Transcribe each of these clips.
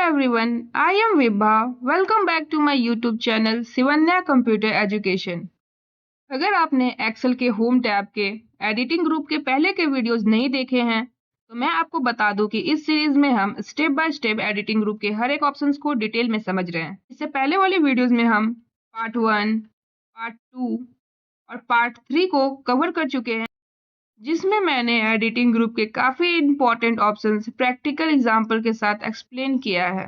everyone, I am Vibha. Welcome back to my YouTube channel Shivanya computer education. अगर आपने Excel के home tab के editing group के पहले के वीडियोस नहीं देखे हैं तो मैं आपको बता दूं कि इस सीरीज में हम step by step editing group के हर एक ऑप्शंस को डिटेल में समझ रहे हैं। इससे पहले वाली वीडियोस में हम पार्ट 1, पार्ट 2 और पार्ट 3 को कवर कर चुके हैं, जिसमें मैंने एडिटिंग ग्रुप के काफ़ी इंपॉर्टेंट ऑप्शंस प्रैक्टिकल एग्जाम्पल के साथ एक्सप्लेन किया है।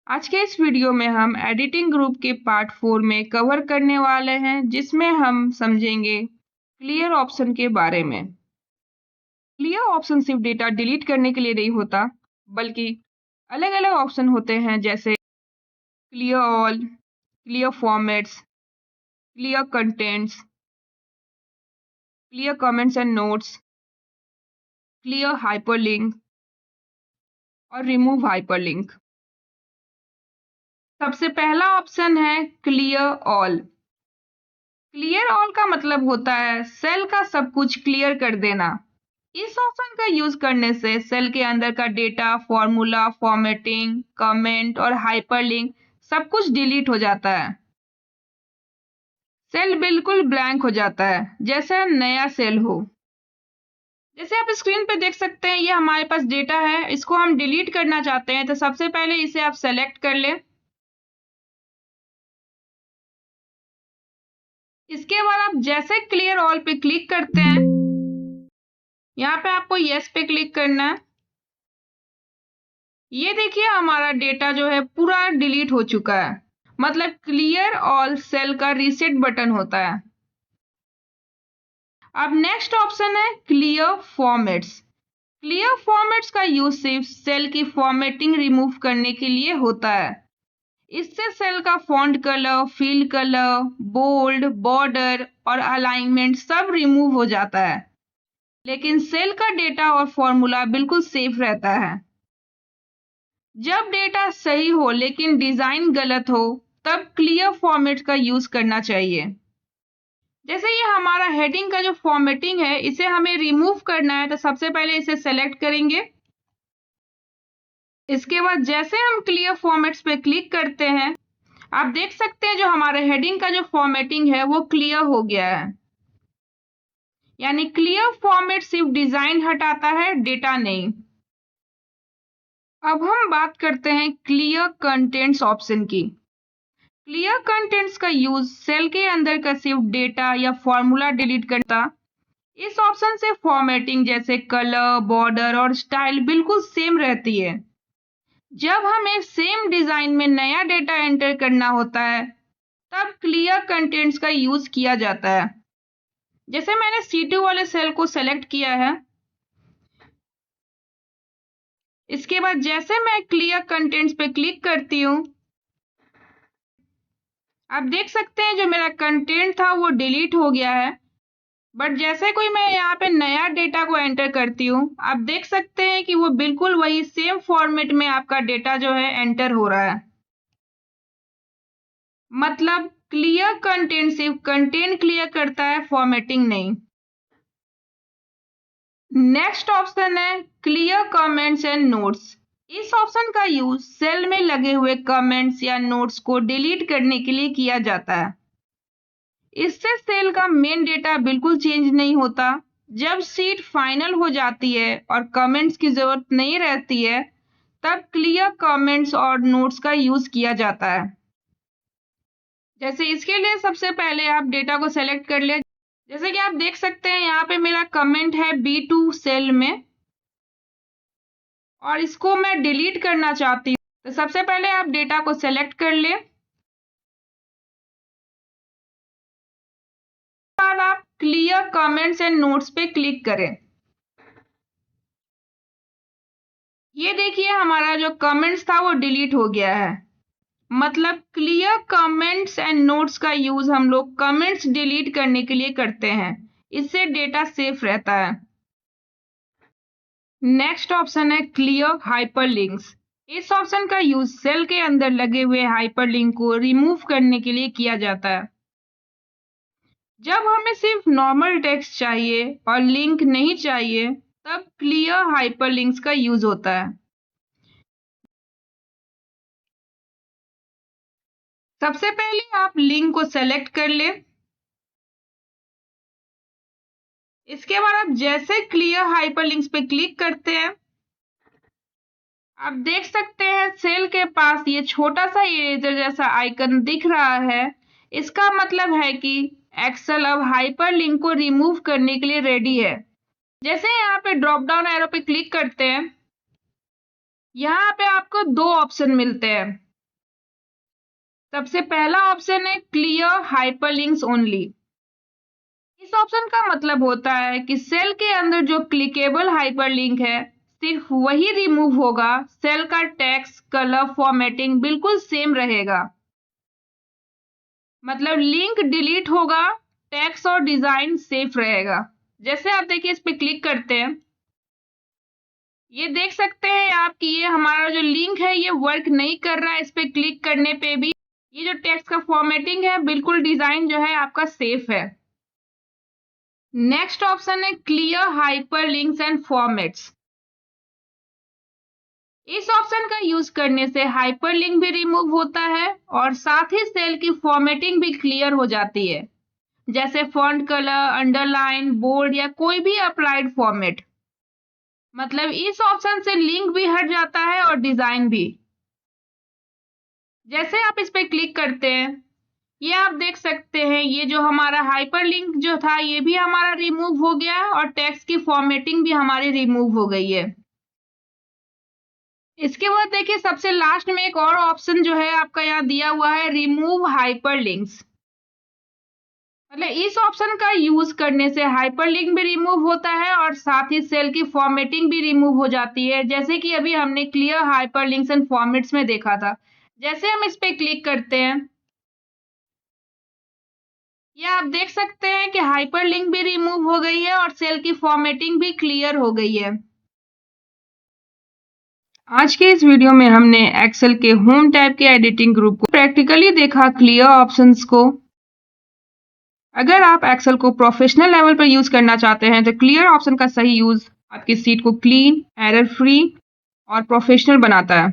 आज के इस वीडियो में हम एडिटिंग ग्रुप के पार्ट 4 में कवर करने वाले हैं, जिसमें हम समझेंगे क्लियर ऑप्शन के बारे में। क्लियर ऑप्शन सिर्फ डेटा डिलीट करने के लिए नहीं होता, बल्कि अलग अलग ऑप्शन होते हैं, जैसे clear all, clear formats, clear contents, clear comments and notes, clear hyperlink और रिमूव हाइपरलिंक। सबसे पहला ऑप्शन है क्लियर ऑल। क्लियर ऑल का मतलब होता है सेल का सब कुछ क्लियर कर देना। इस ऑप्शन का यूज करने से सेल के अंदर का डेटा, फॉर्मूला, फॉर्मेटिंग, कमेंट और हाइपरलिंक सब कुछ डिलीट हो जाता है। सेल बिल्कुल ब्लैंक हो जाता है, जैसे नया सेल हो। जैसे आप स्क्रीन पे देख सकते हैं, ये हमारे पास डेटा है, इसको हम डिलीट करना चाहते हैं तो सबसे पहले इसे आप सेलेक्ट कर लें। इसके बाद आप जैसे क्लियर ऑल पे क्लिक करते हैं, यहाँ पे आपको यस पे क्लिक करना है। ये देखिए हमारा डेटा जो है पूरा डिलीट हो चुका है, मतलब क्लियर ऑल सेल का रीसेट बटन होता है। अब नेक्स्ट ऑप्शन है क्लियर फॉर्मेट्स। क्लियर फॉर्मेट्स का यूज सिर्फ सेल की फॉर्मेटिंग रिमूव करने के लिए होता है। इससे सेल का font colour, field colour, bold, border और अलाइनमेंट सब रिमूव हो जाता है, लेकिन सेल का डेटा और फॉर्मूला बिल्कुल सेफ रहता है। जब डेटा सही हो लेकिन डिजाइन गलत हो, तब क्लियर फॉर्मेट का यूज करना चाहिए। जैसे ये हमारा हेडिंग का जो फॉर्मेटिंग है, इसे हमें रिमूव करना है तो सबसे पहले इसे सेलेक्ट करेंगे। इसके बाद जैसे हम क्लियर फॉर्मेट्स पे क्लिक करते हैं, आप देख सकते हैं जो हमारे हेडिंग का जो फॉर्मेटिंग है वो क्लियर हो गया है। यानी क्लियर फॉर्मेट सिर्फ डिजाइन हटाता है, डेटा नहीं। अब हम बात करते हैं क्लियर कंटेंट्स ऑप्शन की। क्लियर कंटेंट्स का यूज सेल के अंदर का सिर्फ डेटा या फॉर्मूला डिलीट करता। इस ऑप्शन से फॉर्मेटिंग जैसे कलर, बॉर्डर और स्टाइल बिल्कुल सेम रहती है। जब हमें सेम डिजाइन में नया डेटा एंटर करना होता है, तब क्लियर कंटेंट्स का यूज किया जाता है। जैसे मैंने C2 वाले सेल को सेलेक्ट किया है। इसके बाद जैसे मैं क्लियर कंटेंट्स पे क्लिक करती हूँ, आप देख सकते हैं जो मेरा कंटेंट था वो डिलीट हो गया है। बट जैसे कोई मैं यहाँ पे नया डेटा को एंटर करती हूँ, आप देख सकते हैं कि वो बिल्कुल वही सेम फॉर्मेट में आपका डेटा जो है एंटर हो रहा है। मतलब क्लियर कंटेंट सिर्फ कंटेंट क्लियर करता है, फॉर्मेटिंग नहीं। नेक्स्ट ऑप्शन है क्लियर कमेंट्स एंड नोट्स। इस ऑप्शन का यूज सेल में लगे हुए कमेंट्स या नोट्स को डिलीट करने के लिए किया जाता है। इससे सेल का मेन डेटा बिल्कुल चेंज नहीं होता। जब शीट फाइनल हो जाती है और कमेंट्स की जरूरत नहीं रहती है, तब क्लियर कमेंट्स और नोट्स का यूज किया जाता है। जैसे इसके लिए सबसे पहले आप डेटा को सेलेक्ट कर ले। जैसे कि आप देख सकते हैं यहाँ पे मेरा कमेंट है B2 सेल में, और इसको मैं डिलीट करना चाहती हूँ। तो सबसे पहले आप डेटा को सेलेक्ट कर ले। बाद आप क्लियर कमेंट्स एंड नोट्स पे क्लिक करें। ये देखिए हमारा जो कमेंट्स था वो डिलीट हो गया है। मतलब क्लियर कमेंट्स एंड नोट्स का यूज हम लोग कमेंट्स डिलीट करने के लिए करते हैं। इससे डेटा सेफ रहता है। नेक्स्ट ऑप्शन है क्लियर हाइपरलिंक्स। इस ऑप्शन का यूज सेल के अंदर लगे हुए हाइपरलिंक को रिमूव करने के लिए किया जाता है। जब हमें सिर्फ नॉर्मल टेक्स्ट चाहिए और लिंक नहीं चाहिए, तब क्लियर हाइपरलिंक्स का यूज होता है। सबसे पहले आप लिंक को सेलेक्ट कर लें। इसके बाद आप जैसे क्लियर हाइपरलिंक्स पे क्लिक करते हैं, आप देख सकते हैं सेल के पास ये छोटा सा इरेजर जैसा आइकन दिख रहा है। इसका मतलब है कि एक्सेल अब हाइपरलिंक को रिमूव करने के लिए रेडी है। जैसे यहाँ पे ड्रॉप डाउन एरो पे क्लिक करते हैं, यहाँ पे आपको दो ऑप्शन मिलते हैं। सबसे पहला ऑप्शन है क्लियर हाइपरलिंक्स ओनली। इस ऑप्शन का मतलब होता है कि सेल के अंदर जो क्लिकेबल हाइपरलिंक है सिर्फ वही रिमूव होगा, सेल का टेक्स्ट, कलर, फॉर्मेटिंग बिल्कुल सेम रहेगा। मतलब लिंक डिलीट होगा, टेक्स्ट और डिजाइन सेफ रहेगा। जैसे आप देखिए इस पे क्लिक करते हैं, ये देख सकते हैं आप कि ये हमारा जो लिंक है ये वर्क नहीं कर रहा है। इस पे क्लिक करने पे भी ये जो टेक्स्ट का फॉर्मेटिंग है, बिल्कुल डिजाइन जो है आपका सेफ है। नेक्स्ट ऑप्शन है क्लियर हाइपरलिंक्स एंड फॉर्मेट्स। इस ऑप्शन का यूज करने से हाइपरलिंक भी रिमूव होता है और साथ ही सेल की फॉर्मेटिंग भी क्लियर हो जाती है, जैसे फॉन्ट कलर, अंडरलाइन, बोल्ड या कोई भी अप्लाइड फॉर्मेट। मतलब इस ऑप्शन से लिंक भी हट जाता है और डिजाइन भी। जैसे आप इस पे क्लिक करते हैं, ये आप देख सकते हैं ये जो हमारा हाइपरलिंक जो था ये भी हमारा रिमूव हो गया है और टेक्स्ट की फॉर्मेटिंग भी हमारी रिमूव हो गई है। इसके बाद देखिए सबसे लास्ट में एक और ऑप्शन जो है आपका यहाँ दिया हुआ है, रिमूव हाइपरलिंक्स। मतलब इस ऑप्शन का यूज करने से हाइपरलिंक भी रिमूव होता है और साथ ही सेल की फॉर्मेटिंग भी रिमूव हो जाती है, जैसे कि अभी हमने क्लियर हाइपरलिंक्स एंड फॉर्मेट्स में देखा था। जैसे हम इस पे क्लिक करते हैं, ये आप देख सकते हैं कि हाइपरलिंक भी रिमूव हो गई है और सेल की फॉर्मेटिंग भी क्लियर हो गई है। आज के इस वीडियो में हमने एक्सेल के होम टैब के एडिटिंग ग्रुप को प्रैक्टिकली देखा, क्लियर ऑप्शंस को। अगर आप एक्सेल को प्रोफेशनल लेवल पर यूज करना चाहते हैं तो क्लियर ऑप्शन का सही यूज आपकी सीट को क्लीन, एरर फ्री और प्रोफेशनल बनाता है।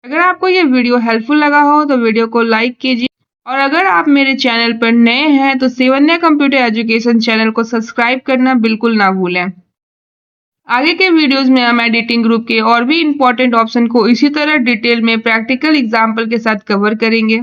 अगर आपको ये वीडियो हेल्पफुल लगा हो तो वीडियो को लाइक कीजिए और अगर आप मेरे चैनल पर नए हैं तो शिवन्या कंप्यूटर एजुकेशन चैनल को सब्सक्राइब करना बिल्कुल ना भूलें। आगे के वीडियोस में हम एडिटिंग ग्रुप के और भी इम्पोर्टेंट ऑप्शन को इसी तरह डिटेल में प्रैक्टिकल एग्जाम्पल के साथ कवर करेंगे।